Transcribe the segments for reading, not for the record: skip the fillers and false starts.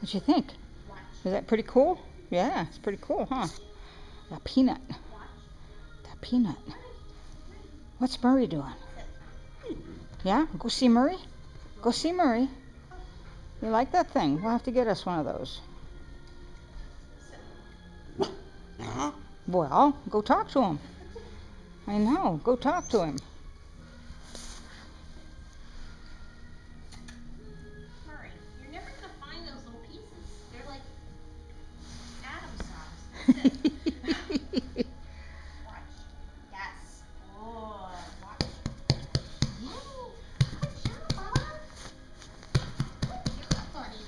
What you think? Is that pretty cool? Yeah, it's pretty cool, huh? That peanut. That peanut. What's Murray doing? Yeah? Go see Murray? Go see Murray. You like that thing? We'll have to get us one of those. Well, go talk to him. I know. Go talk to him. Murray, you're never going to find those little pieces. They're like atom size. Watch. Yes. Oh, watch. Yay. Good job, Bubba. Good job, buddy.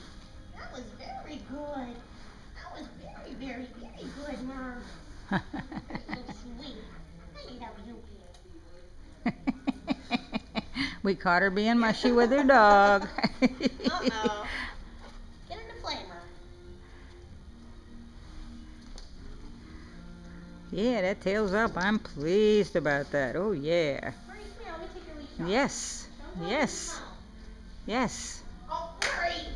That was very good. That was very, very, very good, Murray. You're so sweet. I love you. We caught her being mushy with her dog. Uh-oh. Get in the flamer. Yeah, that tail's up. I'm pleased about that. Oh, yeah. Murray, come here. Let me take your leash off. Yes. Don't Yes. Yes. Yes. Oh, Murray.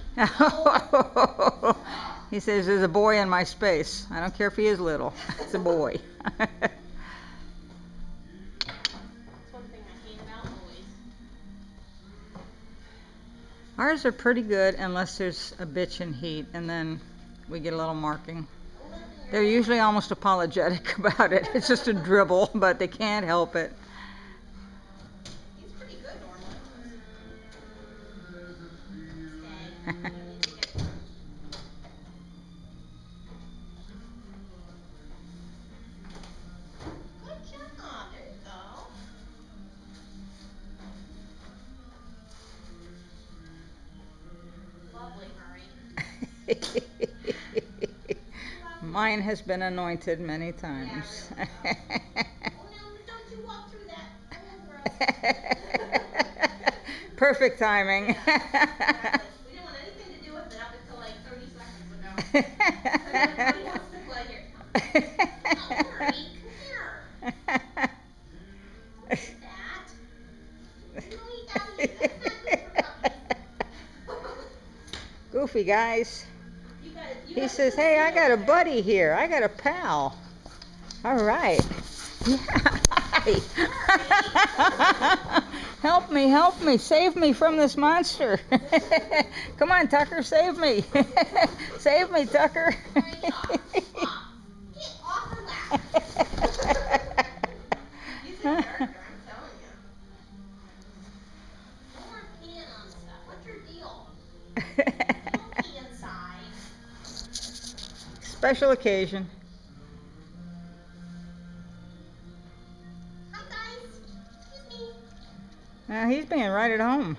He says there's a boy in my space. I don't care if he is little. It's a boy. That's one thing I hate about boys. Ours are pretty good unless there's a bitch in heat, and then we get a little marking. They're usually almost apologetic about it. It's just a dribble, but they can't help it. He's pretty good normally. Good job. There you go. Lovely, Murray. Mine has been anointed many times. Oh, no, don't you walk through that. Oh, gross. Perfect timing. Exactly. We didn't want anything to do with it up until like 30 seconds ago. So everybody wants to play here. Oh, Murray, come here. Don't eat that. Don't eat that either. That's not good for puppies. Goofy, guys. You He says, hey, I got a buddy here. I got a pal. All right. Yeah. Help me, save me from this monster. Come on, Tucker, save me. Save me, Tucker. Get off her lap. He's a character, I'm telling you. No more peeing on stuff. What's your deal? Don't pee inside. Special occasion. Hi guys. Excuse me. He's being right at home.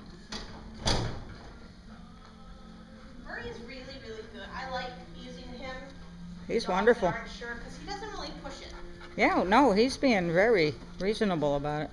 Murray is really, really good. I like using him. He's Dogs wonderful. Aren't sure because he doesn't really push it. Yeah, no, he's being very reasonable about it.